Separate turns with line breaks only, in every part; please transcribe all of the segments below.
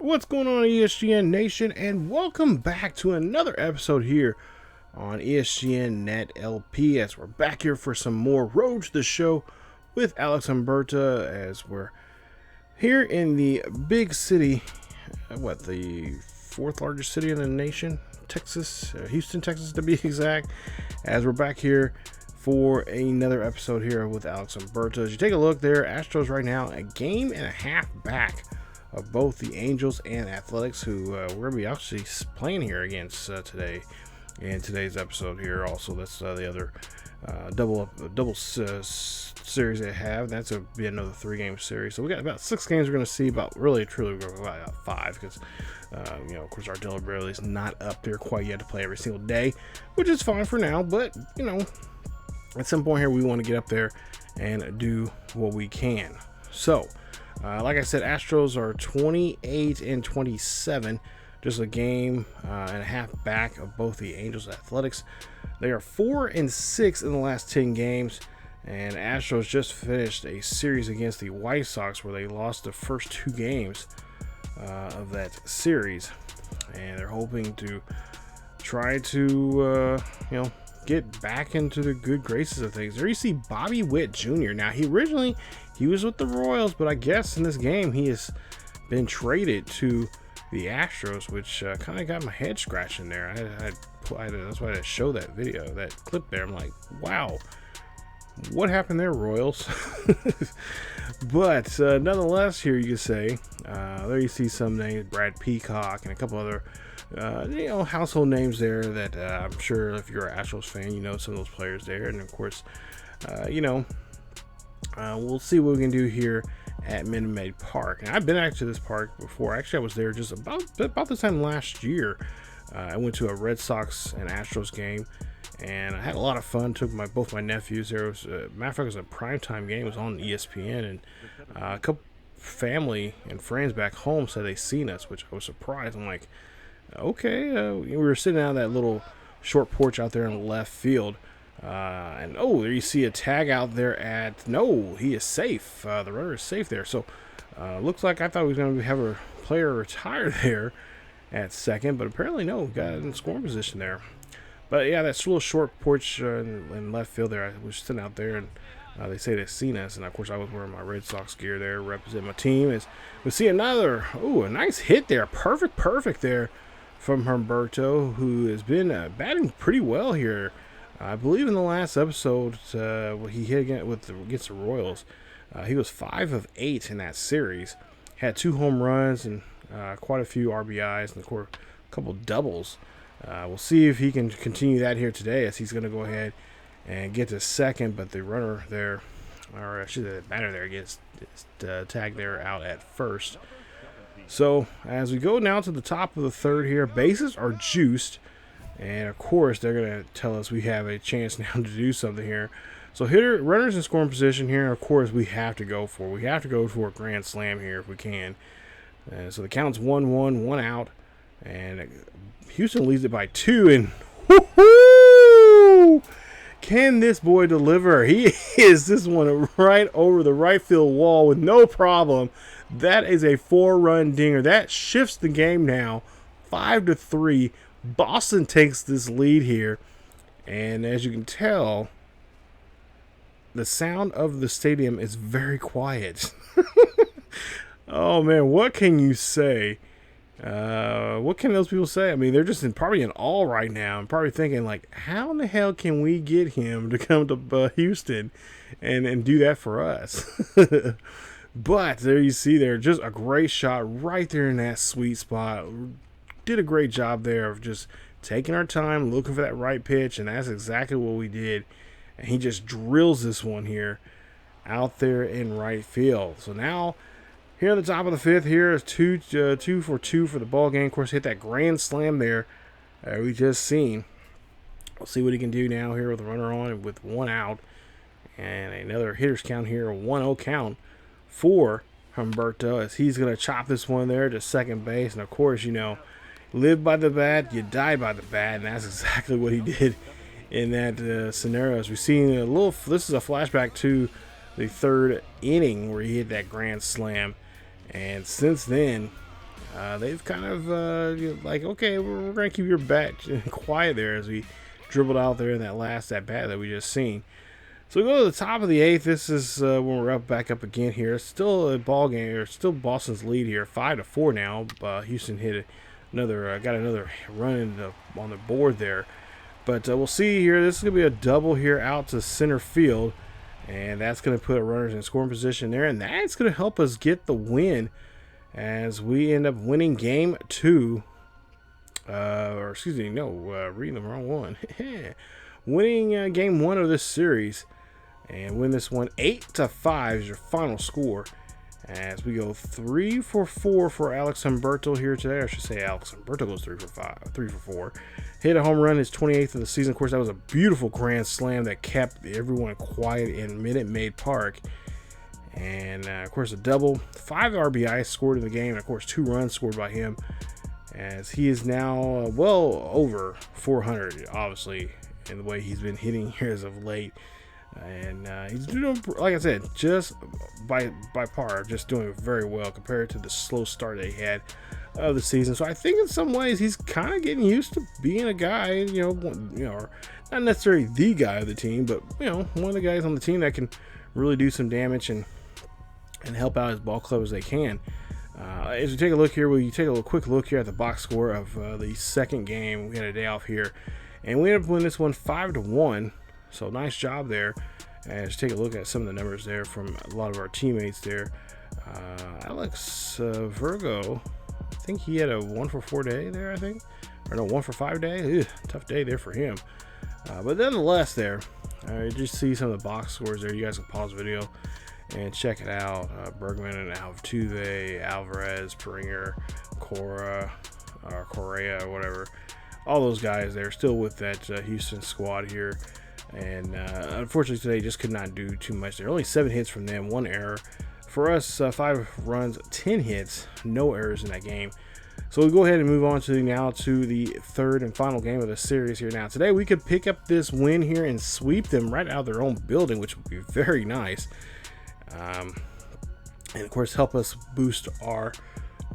What's going on, ESGN Nation, and welcome back to another episode here on ESGNet LP, as we're back here for some more Road to the Show with Alex Humberto, as we're here in the big city, the fourth largest city in the nation, Texas, Houston, Texas to be exact, as we're back here for another episode here with Alex Humberto. As you take a look there, Astros right now a game and a half back of both the Angels and Athletics, who we're going to be actually playing here against today in today's episode here. Also, that's the other double series they have. That's a be another 3-game series. So we got about 6 games we're going to see. About truly we're going to go about 5 because of course our deliverability is not up there quite yet to play every single day, which is fine for now. But at some point here we want to get up there and do what we can. So. Like I said, Astros are 28-27, just a game and a half back of both the Angels and Athletics. They are 4-6 in the last 10 games, and Astros just finished a series against the White Sox where they lost the first 2 games of that series, and they're hoping to try to get back into the good graces of things. There you see Bobby Witt Jr. Now, he was with the Royals, but I guess in this game he has been traded to the Astros, which kind of got my head scratching there. That's why I had to show that video, that clip there. I'm like, wow, what happened there, Royals? But nonetheless, here you can say, there you see some names, Brad Peacock and a couple other household names there that I'm sure if you're an Astros fan, you know some of those players there. And of course, we'll see what we can do here at Minute Maid Park. Now, I've been to this park before. Actually, I was there just about this time last year. I went to a Red Sox and Astros game, and I had a lot of fun. Took both my nephews there. It was, matter of fact, it was a primetime game. It was on ESPN, and a couple family and friends back home said they seen us, which I was surprised. I'm like, okay. We were sitting out that little short porch out there in the left field. And there you see a tag out there he is safe. The runner is safe there. So, looks like I thought we was going to have a player retire there at second, but apparently no, got in scoring position there. But yeah, that little short porch in left field there, I was sitting out there, and they say they've seen us. And of course, I was wearing my Red Sox gear there, representing my team. As we see a nice hit there, perfect there from Humberto, who has been batting pretty well here. I believe in the last episode he hit against the Royals. He was 5 of 8 in that series. Had 2 home runs and quite a few RBIs and of course a couple doubles. We'll see if he can continue that here today, as he's going to go ahead and get to second. But the runner there, or actually the batter there, gets tagged there out at first. So as we go now to the top of the third here, bases are juiced. And of course, they're going to tell us we have a chance now to do something here. So runners in scoring position here. And of course, we have to go for a grand slam here if we can. And so the count's 1-1, 1 out, and Houston leads it by 2. And whoo-hoo! Can this boy deliver? He is this one right over the right field wall with no problem. That is a 4-run dinger. That shifts the game now, 5-3. Boston takes this lead here, and as you can tell, the sound of the stadium is very quiet. Oh man, what can you say? What can those people say? I mean, they're just probably in awe right now, and probably thinking like, how in the hell can we get him to come to Houston and do that for us? But there you see there, just a great shot right there in that sweet spot. Did a great job there of just taking our time, looking for that right pitch, and that's exactly what we did. And he just drills this one here out there in right field. So now, here on the top of the 5th, here is 2 for 2 for the ball game. Of course, hit that grand slam there we just seen. We'll see what he can do now here with the runner on with 1 out. And another hitter's count here, a 1-0 count for Humberto, as he's going to chop this one there to second base. And of course, live by the bat, you die by the bat, and that's exactly what he did in that scenario. As we've seen this is a flashback to the 3rd inning where he hit that grand slam, and since then they've kind of like, okay, we're going to keep your bat quiet there as we dribbled out there in that last at bat that we just seen. So we go to the top of the 8th. This is when we're back up again here. It's still a ball game, or still Boston's lead here, 5-4 now. Houston hit another, got another run on the board there. But we'll see here. This is going to be a double here out to center field, and that's going to put runners in scoring position there, and that's going to help us get the win as we end up winning game 2. Or excuse me, no, reading the wrong one. Winning game 1 of this series. And win this one 8-5 is your final score. As we go 3 for 4 for Alex Humberto here today. I should say Alex Humberto goes 3 for 4. Hit a home run, his 28th of the season. Of course, that was a beautiful grand slam that kept everyone quiet in Minute Maid Park. And of course, a double, 5 RBIs scored in the game, and of course 2 runs scored by him. As he is now well over 400, obviously, in the way he's been hitting here as of late. And he's doing, like I said, just by par, just doing very well compared to the slow start they had of the season. So I think in some ways he's kind of getting used to being a guy, or not necessarily the guy of the team, but one of the guys on the team that can really do some damage and help out his ball club as they can. As we take a look here, quick look here at the box score of the second game. We had a day off here, and we ended up winning this one 5-1. So nice job there. And just take a look at some of the numbers there from a lot of our teammates there. Alex Virgo, I think he had a 1 for 4 day there, I think. Or no, 1 for 5 day. Ugh, tough day there for him. But nonetheless there, just see some of the box scores there. You guys can pause the video and check it out. Bergman and Altuve, Alvarez, Springer, Correa, or whatever. All those guys there still with that Houston squad here. And unfortunately today just could not do too much there. Only 7 hits from them, 1 error. For us, 5 runs, 10 hits, no errors in that game. So we'll go ahead and move on to the third and final game of the series here. Now today we could pick up this win here and sweep them right out of their own building, which would be very nice. And of course help us boost our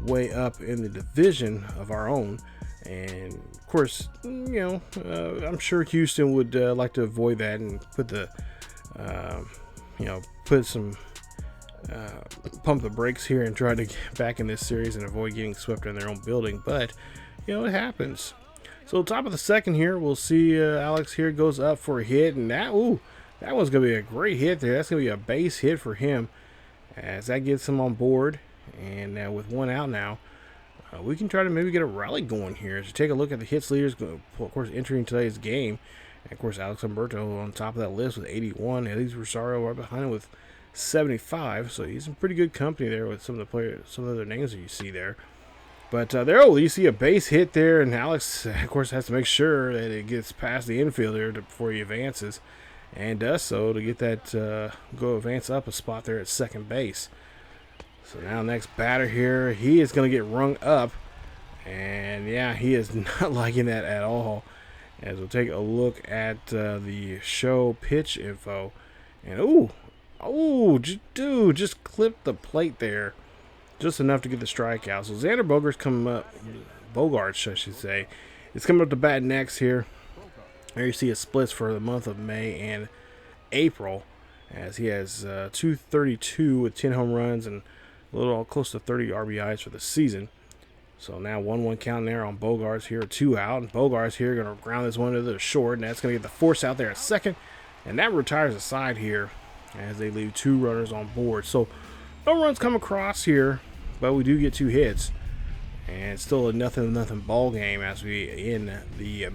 way up in the division of our own. And of course, I'm sure Houston would like to avoid that and put the, pump the brakes here and try to get back in this series and avoid getting swept in their own building. But, it happens. So top of the second here, we'll see Alex here goes up for a hit. And that one's going to be a great hit there. That's going to be a base hit for him as that gets him on board. And with 1 out now, we can try to maybe get a rally going here. So take a look at the hits leaders, of course, entering today's game. And of course, Alex Humberto on top of that list with 81. Elise Rosario right behind him with 75. So he's in pretty good company there with some of the players, some of the other names that you see there. But you see a base hit there, and Alex, of course, has to make sure that it gets past the infielder before he advances, and does so to get that advance up a spot there at second base. So now next batter here, he is going to get rung up. And yeah, he is not liking that at all. As we'll take a look at the show pitch info. And just clipped the plate there. Just enough to get the strikeout. So Xander Bogaerts, I should say, is coming up to bat next here. There you see his splits for the month of May and April. As he has 232 with 10 home runs and a little close to 30 RBIs for the season. So now 1-1 count there on Bogaerts here, 2 out. And Bogaerts here going to ground this one to the short, and that's going to get the force out there at second. And that retires the side here as they leave 2 runners on board. So no runs come across here, but we do get 2 hits. And still a nothing ball game as we in the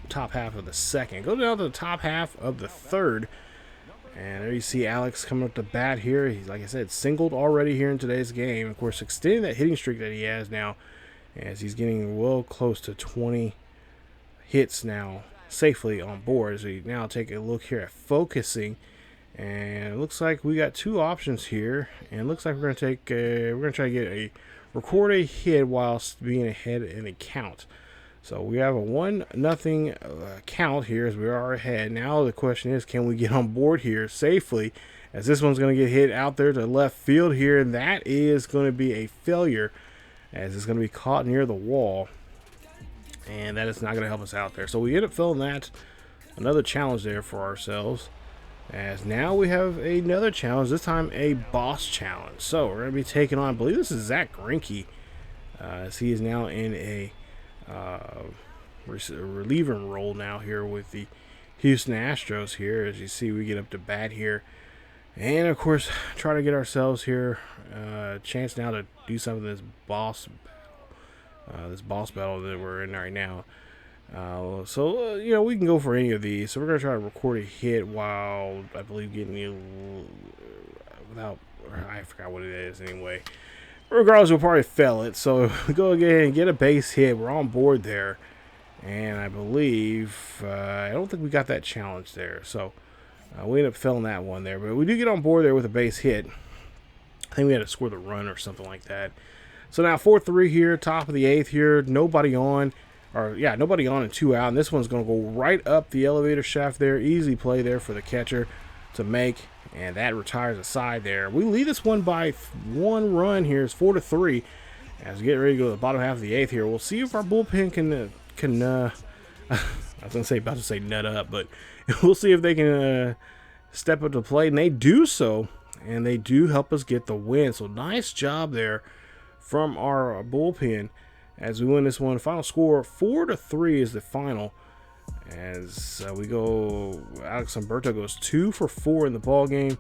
top half of the second. Go down to the top half of the third. And there you see Alex coming up to bat here. He's, like I said, singled already here in today's game. Of course, extending that hitting streak that he has now as he's getting well close to 20 hits now safely on board. As we now take a look here at focusing. And it looks like we got 2 options here. And it looks like we're going to try to record a hit whilst being ahead in the count. So we have a 1-0 count here as we are ahead. Now the question is, can we get on board here safely? As this one's going to get hit out there to left field here, and that is going to be a failure. as it's going to be caught near the wall, and that is not going to help us out there. So we end up filling that, another challenge there for ourselves, as now we have another challenge, this time a boss challenge. So we're going to be taking on, I believe this is Zach Greinke, as he is now in a reliever role now here with the Houston Astros here. As you see, we get up to bat here, and of course try to get ourselves here a chance now to do something in this boss battle that we're in right now. You know, we can go for any of these. So we're going to try to record a hit while, I believe, getting you without, I forgot what it is anyway. Regardless, we'll probably fail it. So we go ahead and get a base hit. We're on board there. And I believe, I don't think we got that challenge there. So we end up failing that one there. But we do get on board there with a base hit. I think we had to score the run or something like that. So now 4-3 here, top of the 8th here. Nobody on. Nobody on and 2 out. And this one's going to go right up the elevator shaft there. Easy play there for the catcher to make. And that retires a side there. We lead this one by 1 run here. It's 4-3. As we get ready to go to the bottom half of the 8th here. We'll see if our bullpen can I was about to say nut up, but we'll see if they can step up to the plate. And they do so. And they do help us get the win. So nice job there from our bullpen as we win this one. Final score 4-3 is the final. As we go, Alex Humberto goes 2 for 4 in the ball game,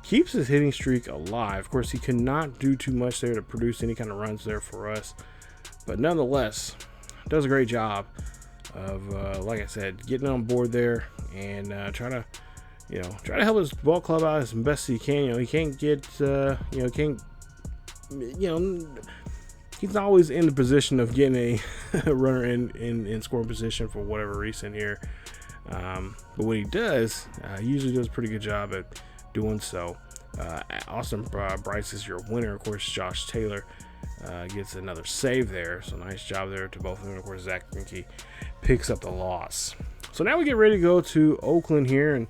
keeps his hitting streak alive. Of course, he cannot do too much there to produce any kind of runs there for us, but nonetheless, does a great job of, like I said, getting on board there and try to help his ball club out as best he can. You know, he can't get, he's not always in the position of getting a runner in scoring position for whatever reason here. But when he does, he usually does a pretty good job at doing so. Austin Bryce is your winner. Of course, Josh Taylor gets another save there. So nice job there to both of them. Of course, Zach Greinke picks up the loss. So now we get ready to go to Oakland here. And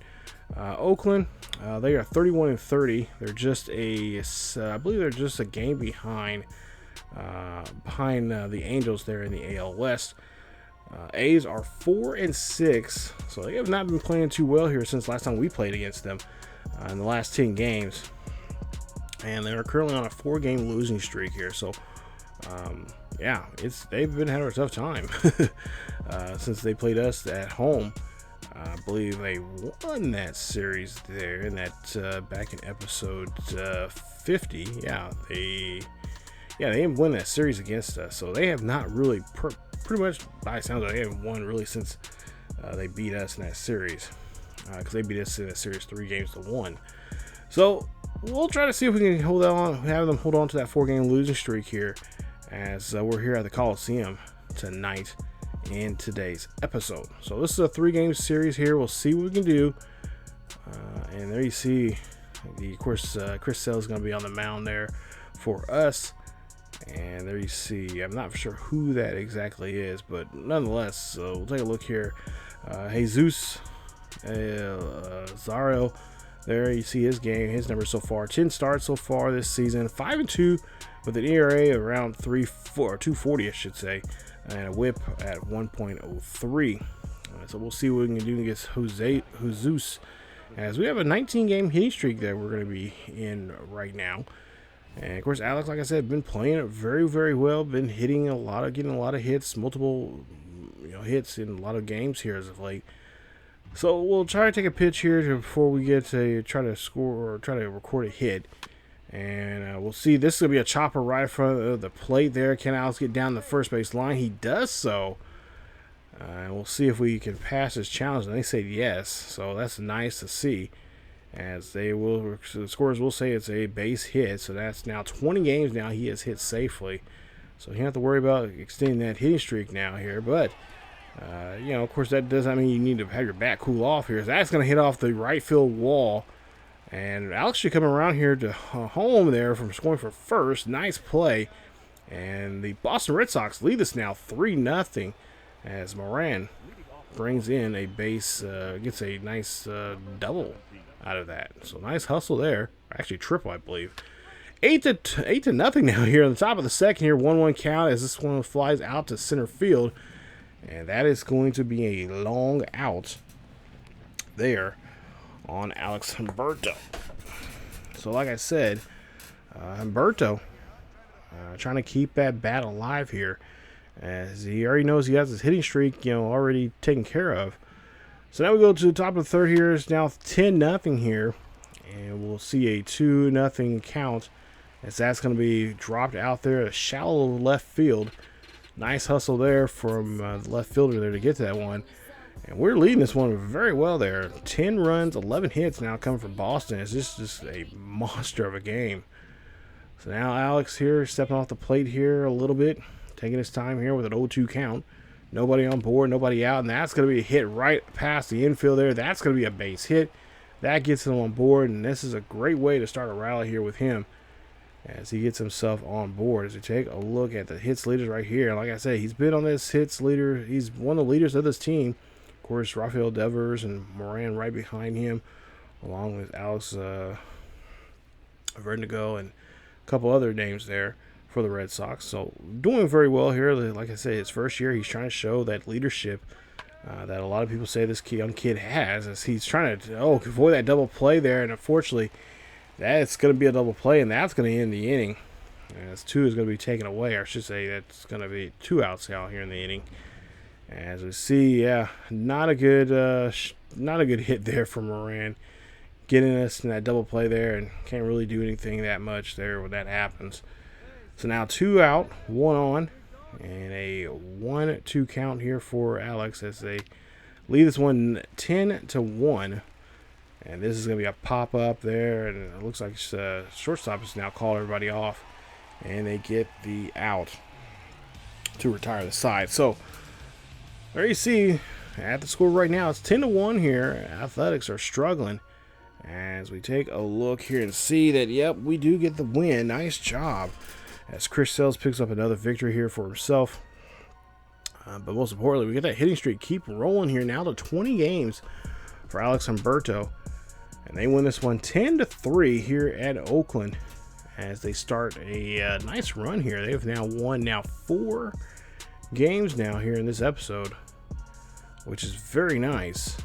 Oakland, they are 31-30. They're just I believe they're just a game behind the Angels there in the AL West. A's are 4-6, so they have not been playing too well here since last time we played against them in the last 10 games, and they are currently on a 4-game losing streak here. So they've been having a tough time since they played us at home. I believe they won that series there in that back in episode 50. They didn't win that series against us, so they have not really, pretty much by the sounds of it, they haven't won really since they beat us in that series, because they beat us in that series 3-1. So we'll try to see if we can have them hold on to that 4-game losing streak here, as we're here at the Coliseum tonight in today's episode. So this is a 3-game series here. We'll see what we can do, and there you see, of course, Chris Sale is going to be on the mound there for us. And there you see, I'm not sure who that exactly is, but nonetheless, we'll take a look here. Jesus Zario, there you see his numbers so far. 10 starts so far this season, 5-2 with an ERA around 240, I should say, and a WHIP at 1.03. So we'll see what we can do against Jesus, as we have a 19-game hitting streak that we're going to be in right now. And of course, Alex, like I said, been playing it very, very well. Been getting a lot of hits, multiple hits in a lot of games here as of late. So we'll try to take a pitch here before we get to try to score or try to record a hit. And we'll see. This is going to be a chopper right in front of the plate there. Can Alex get down the first base line? He does so. And we'll see if we can pass his challenge. And they say yes. So that's nice to see. As the scorers will say it's a base hit. So that's now 20 games now he has hit safely. So you don't have to worry about extending that hitting streak now here. But, of course, that does not mean you need to have your bat cool off here. So that's going to hit off the right field wall. And Alex should come around here to home there from scoring for first. Nice play. And the Boston Red Sox lead us now 3-0 as Moran brings in a base, gets a nice double out of that. So nice hustle there. Actually triple, I believe. Eight to nothing now here on the top of the second here. 1-1 count as this one flies out to center field, and that is going to be a long out there on Alex Humberto. So like I said, Humberto trying to keep that bat alive here, as he already knows he has his hitting streak, already taken care of. So now we go to the top of the third here. It's now 10-0 here, and we'll see a 2-0 count as that's going to be dropped out there, a shallow left field. Nice hustle there from the left fielder there to get to that one. And we're leading this one very well there. 10 runs, 11 hits now coming from Boston. It's just a monster of a game. So now Alex here stepping off the plate here a little bit, taking his time here with an 0-2 count. Nobody on board, nobody out, and that's going to be a hit right past the infield there. That's going to be a base hit. That gets him on board, and this is a great way to start a rally here with him as he gets himself on board. As we take a look at the hits leaders right here. Like I said, he's been on this hits leader. He's one of the leaders of this team. Of course, Rafael Devers and Moran right behind him, along with Alex Verdugo and a couple other names there for the Red Sox. So doing very well here. Like I said, his first year, he's trying to show that leadership that a lot of people say this young kid has, as he's trying to avoid that double play there, and unfortunately that's going to be a double play, and that's going to end the inning, as 2 is going to be taken away, or I should say that's going to be 2 outs out here in the inning. As we see, not a good hit there from Moran, getting us in that double play there, and can't really do anything that much there when that happens. So now 2 out, 1 on, and a 1-2 count here for Alex as they lead this one 10-1. And this is going to be a pop-up there, and it looks like shortstop has now called everybody off, and they get the out to retire the side. So there you see, at the score right now, it's 10-1 here. Athletics are struggling. As we take a look here and see that, yep, we do get the win. Nice job. As Chris Sales picks up another victory here for himself. But most importantly, we get that hitting streak keep rolling here now to 20 games for Alex Humberto. And they win this one 10-3 here at Oakland as they start a nice run here. They've now won 4 games now here in this episode, which is very nice.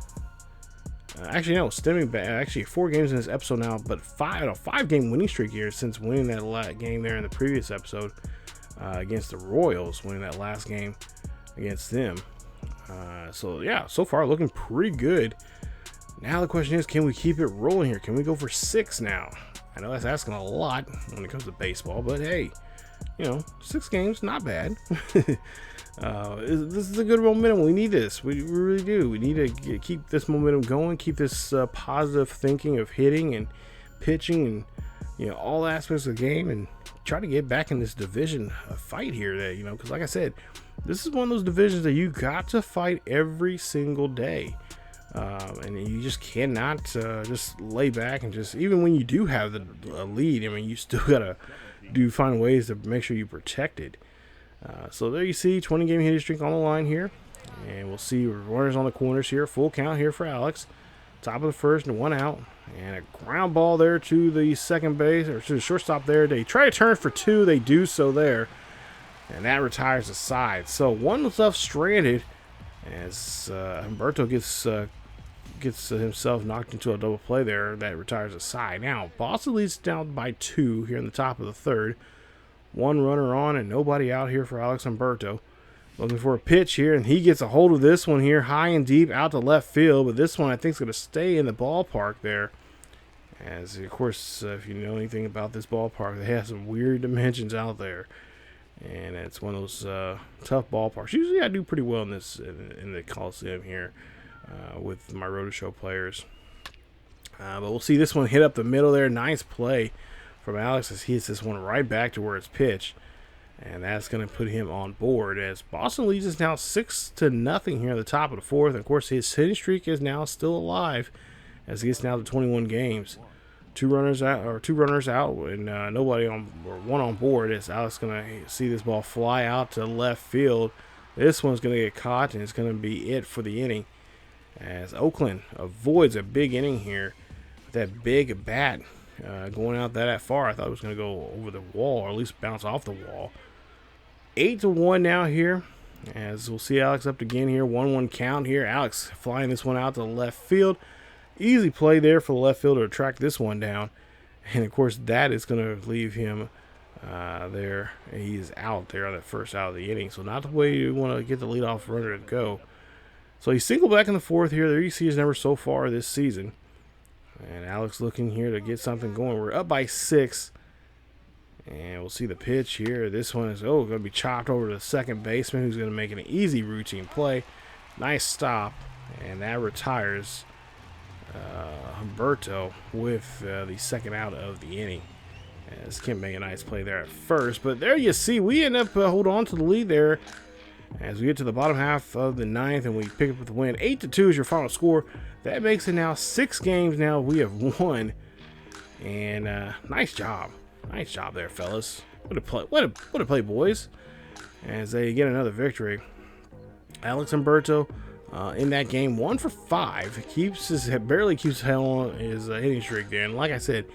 Actually, no, stemming back, actually 4 games in this episode now, but 5-game winning streak here since winning that game there in the previous episode against the Royals, winning that last game against them. So yeah, so far looking pretty good. Now the question is, can we keep it rolling here? Can we go for 6 now? I know that's asking a lot when it comes to baseball, but hey, 6 games, not bad. This is a good momentum. We need this. We really do. We need to keep this momentum going, keep this positive thinking of hitting and pitching and, all aspects of the game, and try to get back in this division fight here that, because like I said, this is one of those divisions that you got to fight every single day. And you just cannot just lay back and just, even when you do have the lead, you still gotta find ways to make sure you protect it. So there you see 20-game hitting streak on the line here, and we'll see runners on the corners here. Full count here for Alex. Top of the first and 1 out, and a ground ball there to the second base, or to the shortstop there. They try to turn for 2. They do so there, and that retires the side. So 1 was left stranded as Humberto gets himself knocked into a double play there. That retires the side. Now Boston leads down by 2 here in the top of the third. 1 runner on and nobody out here for Alex Humberto. Looking for a pitch here, and he gets a hold of this one here, high and deep out to left field. But this one I think is going to stay in the ballpark there. As of course, if you know anything about this ballpark, they have some weird dimensions out there, and it's one of those tough ballparks. Usually I do pretty well in the Coliseum here with my Roto Show players. But we'll see this one hit up the middle there. Nice play from Alex as he hits this one right back to where it's pitched. And that's going to put him on board as Boston leads us now 6-0 here at the top of the fourth. And of course, his hitting streak is now still alive as he gets now to 21 games. 2 runners out, and nobody on, or 1 on board. As Alex going to see this ball fly out to left field. This one's going to get caught, and it's going to be it for the inning. As Oakland avoids a big inning here with that big bat going out that far. I thought it was going to go over the wall, or at least bounce off the wall. 8-1 now here, as we'll see Alex up again here. 1-1 count here. Alex flying this one out to the left field. Easy play there for the left fielder to track this one down. And, of course, that is going to leave him there. He's out there on that first out of the inning. So not the way you want to get the leadoff runner to go. So he's single back in the fourth here. There you see his number so far this season. And Alex looking here to get something going. We're up by 6. And we'll see the pitch here. This one is going to be chopped over to the second baseman, who's going to make an easy routine play. Nice stop. And that retires Humberto with the second out of the inning. As Kim made a nice play there at first. But there you see, we end up holding on to the lead there as we get to the bottom half of the ninth, and we pick up with the win. 8-2 is your final score. That makes it now 6 games now we have won. And nice job. Nice job there, fellas. What a play. What a play, boys. As they get another victory. Alex Humberto in that game, 1 for 5. Barely keeps hell on his hitting streak there. And like I said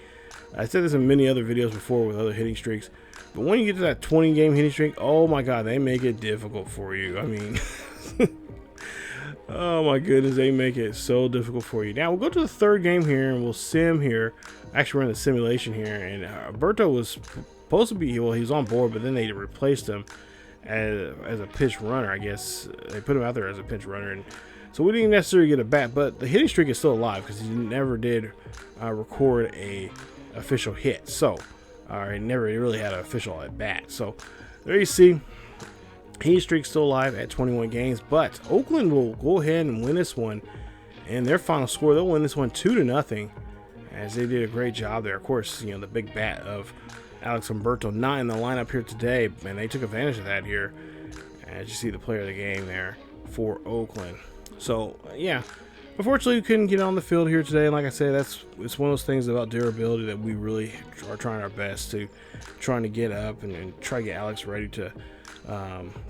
this in many other videos before with other hitting streaks. But when you get to that 20-game hitting streak, oh my God, they make it difficult for you. I mean, oh my goodness, they make it so difficult for you. Now we'll go to the third game here, and we'll sim here. Actually, we're in the simulation here, and Humberto was supposed to be, well, he was on board, but then they replaced him as a pinch runner. I guess they put him out there as a pinch runner, and so we didn't necessarily get a bat, but the hitting streak is still alive because he never did record a official hit. So he never really had an official at bat. So there you see, hitting streak still alive at 21 games, but Oakland will go ahead and win this one, and their final score, they'll win this one 2-0, as they did a great job there. Of course, you know, the big bat of Alex Humberto not in the lineup here today, and they took advantage of that here, as you see the player of the game there for Oakland. So yeah, unfortunately we couldn't get on the field here today, and like I said, it's one of those things about durability that we really are trying our best to get up and try to get Alex ready to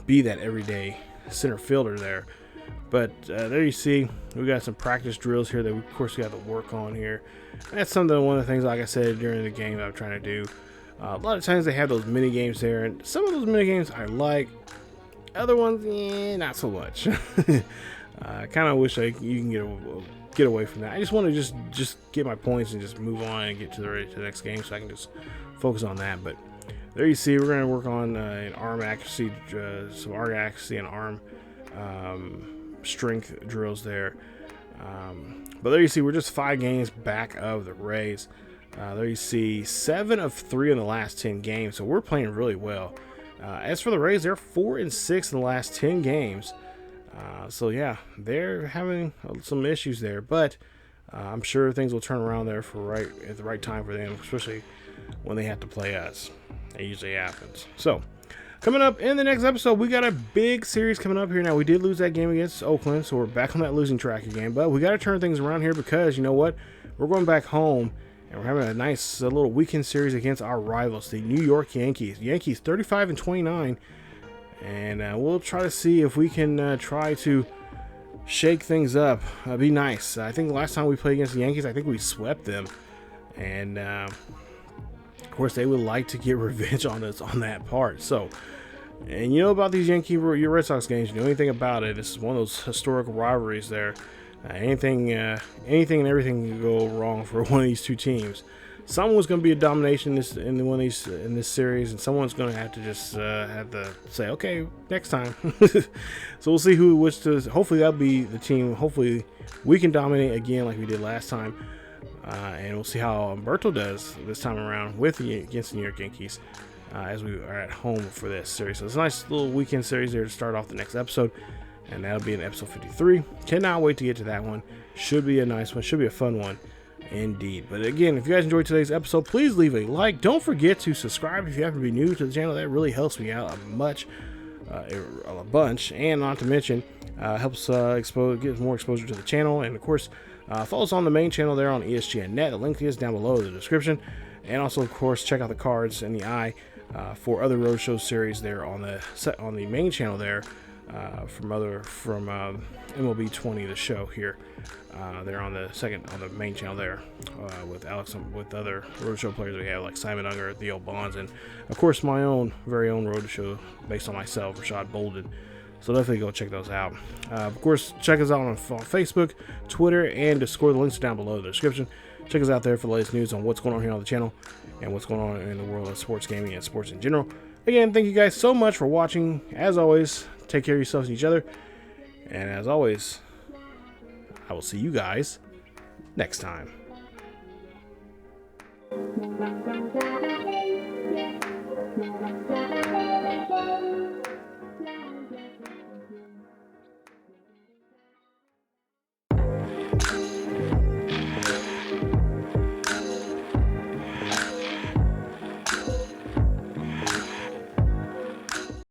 be that everyday center fielder there. But there you see, we got some practice drills here that we, of course, got to work on here. That's one of the things, like I said, during the game that I'm trying to do. A lot of times they have those mini games there, and some of those mini games I like. Other ones, not so much. I kind of wish you can get away from that. I just want to just get my points and just move on and get to the next game, so I can just focus on that. But there you see, we're going to work on an arm accuracy, some arm accuracy and arm strength drills there. But there you see, we're just 5 games back of the Rays. There you see, 7 of 3 in the last 10 games, so we're playing really well. As for the Rays, they're 4-6 in the last 10 games. So yeah, they're having some issues there, but I'm sure things will turn around there at the right time for them, especially when they have to play us. It usually happens. So coming up in the next episode, we got a big series coming up here. Now, we did lose that game against Oakland, so we're back on that losing track again, but we got to turn things around here, because you know what, we're going back home and we're having a nice little weekend series against our rivals, the New York Yankees. Yankees 35-29. And we'll try to see if we can try to shake things up. Be nice. I think the last time we played against the Yankees, I think we swept them. And, of course, they would like to get revenge on us on that part. So, and you know about these your Red Sox games. You know anything about it. This is one of those historical rivalries there. Anything and everything can go wrong for one of these two teams. Someone's going to be a domination in this series, and someone's going to have to just have to say, okay, next time. So we'll see which does. Hopefully that'll be the team. Hopefully we can dominate again like we did last time, and we'll see how Humberto does this time around against the New York Yankees as we are at home for this series. So it's a nice little weekend series there to start off the next episode, and that'll be in episode 53. Cannot wait to get to that one. Should be a nice one. Should be a fun one. Indeed. But again, if you guys enjoyed today's episode, please leave a like. Don't forget to subscribe if you happen to be new to the channel. That really helps me out a bunch, and not to mention helps get more exposure to the channel. And of course, follow us on the main channel there on ESGNet. The link is down below in the description. And also, of course, check out the cards in the eye for other roadshow series there on the main channel there from MLB 20, the show here. They're on the main channel there with Alex, with other roadshow players we have, like Simon Unger, Theo Bonds, and of course my own very own roadshow based on myself, Rashad Bolden. So definitely go check those out. Of course, check us out on Facebook, Twitter, and Discord. The links are down below in the description. Check us out there for the latest news on what's going on here on the channel and what's going on in the world of sports gaming and sports in general. Again, thank you guys so much for watching. As always, take care of yourselves and each other. And as always, I will see you guys next time.